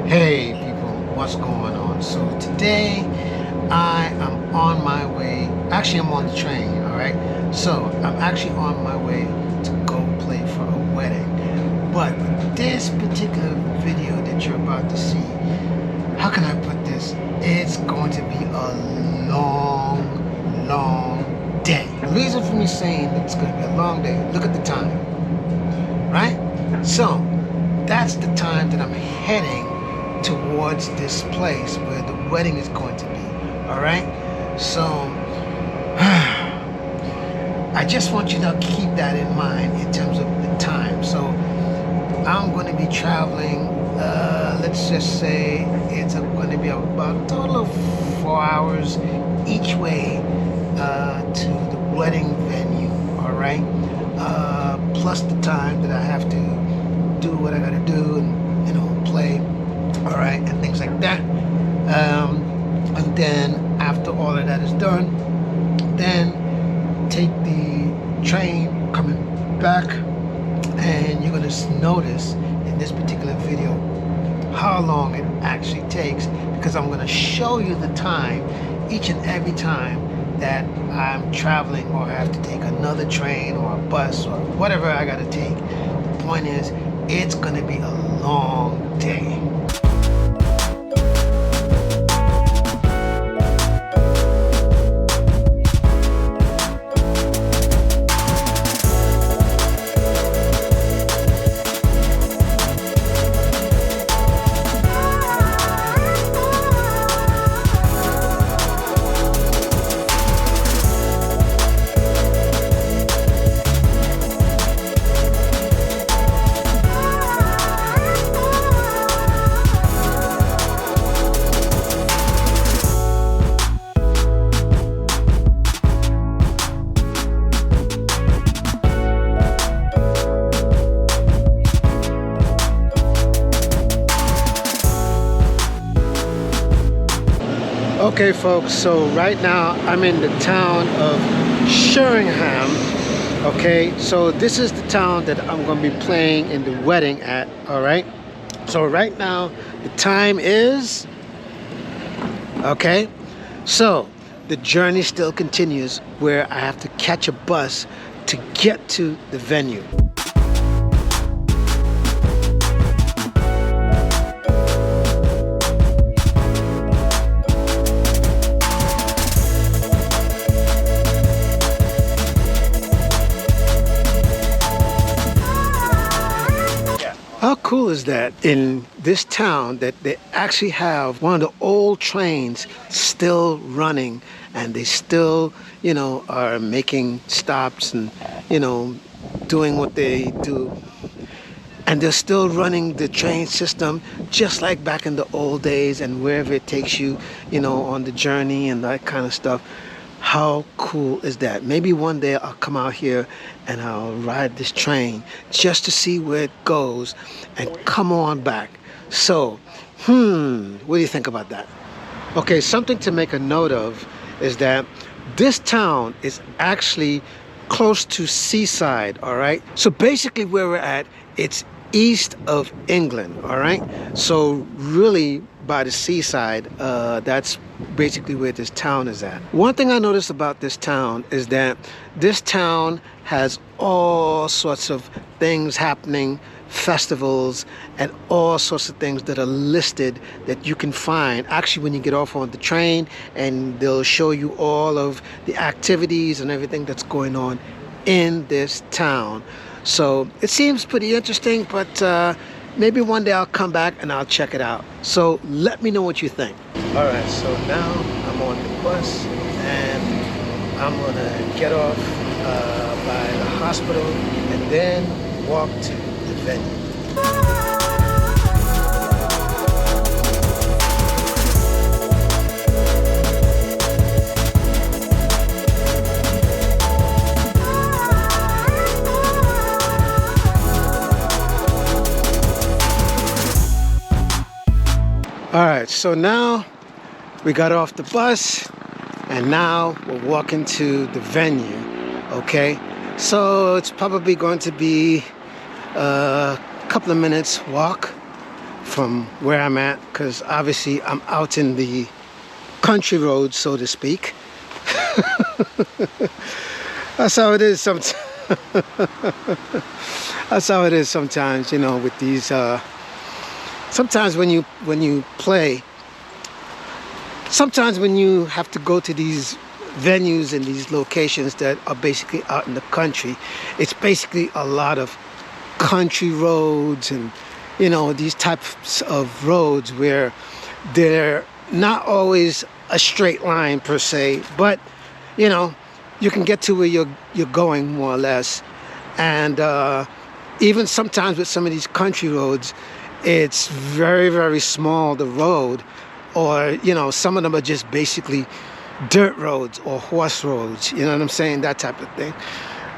Hey people, what's going on? So today I am on my way. Actually, I'm on the train, alright? So I'm actually on my way to go play for a wedding. But this particular video that you're about to see, how can I put this? It's going to be a long day. The reason for me saying that it's going to be a long day, look at the time, right? So that's the time that I'm heading towards this place where the wedding is going to be. All right, so I just want you to keep that in mind in terms of the time. So I'm going to be traveling, let's just say it's going to be about a total of 4 hours each way to the wedding venue. All right, plus the time that I have to do what I got to do and play, all right, and things like that. And then after all of that is done, then take the train coming back, and you're gonna notice in this particular video how long it actually takes, because I'm gonna show you the time each and every time that I'm traveling or I have to take another train or a bus or whatever I gotta take. The point is, it's gonna be a long day. Okay folks, so right now I'm in the town of Sheringham. Okay, so this is the town that I'm going to be playing in the wedding at. All right, so right now the time is, okay, so the journey still continues where I have to catch a bus to get to the venue. How cool is that in this town that they actually have one of the old trains still running, and they still, are making stops and, doing what they do. And they're still running the train system just like back in the old days, and wherever it takes you, on the journey and that kind of stuff. How cool is that? Maybe one day I'll come out here and I'll ride this train just to see where it goes and come on back. So, what do you think about that? Okay, something to make a note of is that this town is actually close to seaside, all right? So basically where we're at, it's east of England, all right? So really by the seaside, that's basically where this town is at. One thing I noticed about this town is that this town has all sorts of things happening, festivals and all sorts of things that are listed that you can find actually when you get off on the train, and they'll show you all of the activities and everything that's going on in this town. So it seems pretty interesting, but maybe one day I'll come back and I'll check it out. So let me know what you think. All right, so now I'm on the bus and I'm gonna get off by the hospital and then walk to the venue. All right, so now we got off the bus and now we're walking to the venue. Okay, so it's probably going to be a couple of minutes walk from where I'm at, because obviously I'm out in the country road, so to speak. That's how it is sometimes. That's how it is sometimes, you know, with these sometimes when you play, sometimes when you have to go to these venues and these locations that are basically out in the country, it's basically a lot of country roads and, you know, these types of roads where they're not always a straight line per se, but you know, you can get to where you're going more or less. And even sometimes with some of these country roads, it's very, very small, the road, or you know, some of them are just basically dirt roads or horse roads, you know what I'm saying, that type of thing.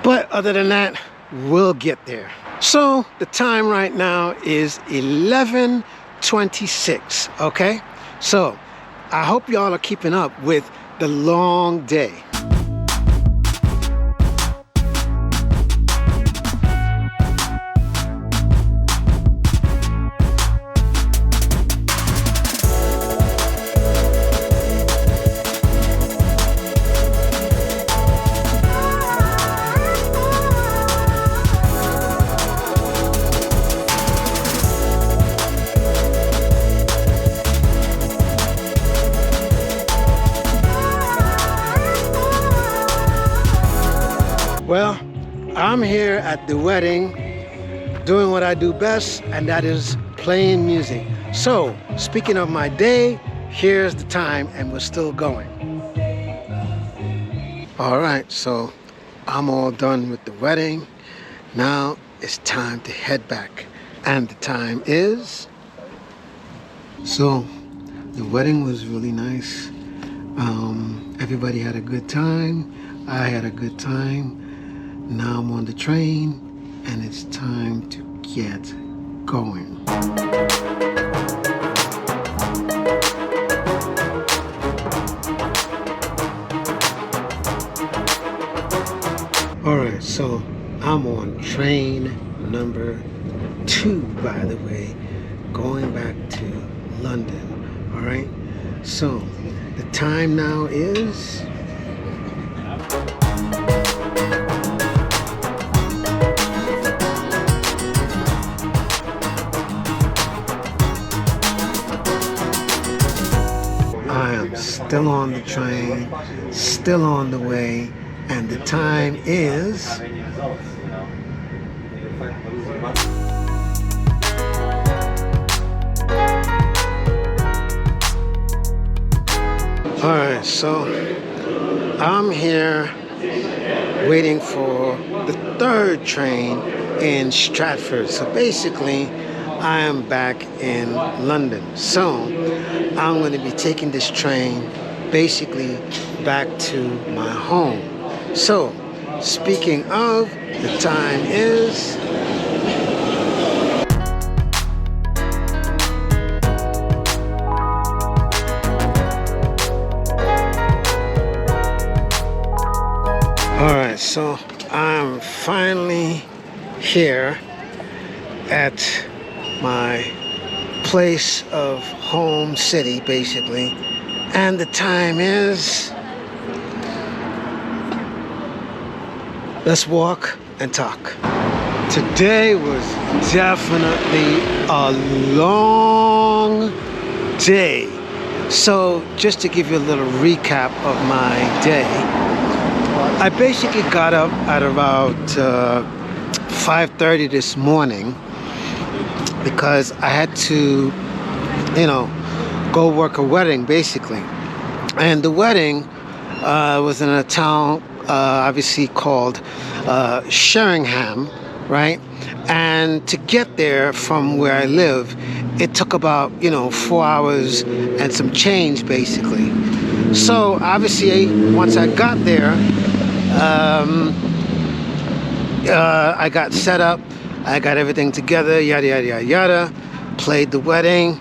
But other than that, we'll get there. So the time right now is 11:26. Okay, so I hope y'all are keeping up with the long day. Well, I'm here at the wedding doing what I do best, and that is playing music. So, speaking of my day, here's the time, and we're still going. All right, so I'm all done with the wedding. Now it's time to head back. And the time is... So, the wedding was really nice. Everybody had a good time. I had a good time. Now I'm on the train, and it's time to get going. All right, so I'm on train number 2, by the way, going back to London. All right, so the time now is... Still on the train, still on the way, and the time is... Alright, so I'm here waiting for the 3rd train in Stratford. So basically, I am back in London. So I'm going to be taking this train basically back to my home. So speaking of, the time is... Alright, so I'm finally here at my place of home city, basically, and the time is... Let's walk and talk. Today was definitely a long day. So just to give you a little recap of my day, I basically got up at about 5:30 this morning because I had to, you know, go work a wedding basically. And the wedding was in a town obviously called Sheringham, right? And to get there from where I live, it took about, 4 hours and some change basically. So obviously once I got there, I got set up, I got everything together, yada yada yada yada, played the wedding,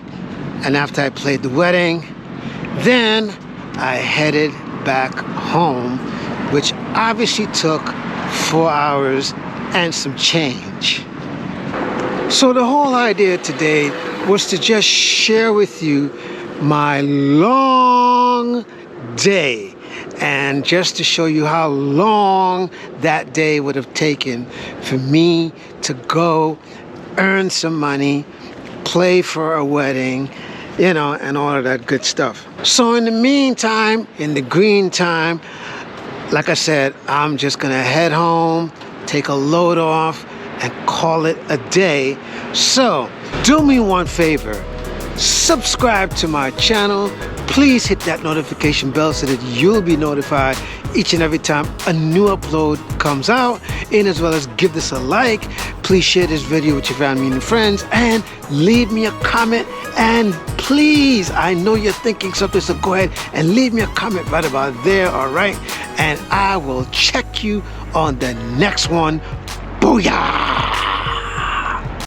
and after I played the wedding, then I headed back home, which obviously took 4 hours and some change. So the whole idea today was to just share with you my long day, and just to show you how long that day would have taken for me to go earn some money, play for a wedding, you know, and all of that good stuff. So in the meantime, in the green time, like I said, I'm just gonna head home, take a load off, and call it a day. So do me one favor, subscribe to my channel. Please hit that notification bell so that you'll be notified each and every time a new upload comes out, and as well as give this a like. Please share this video with your family and friends, and leave me a comment. And please, I know you're thinking something, so go ahead and leave me a comment right about there, all right? And I will check you on the next one. Booyah!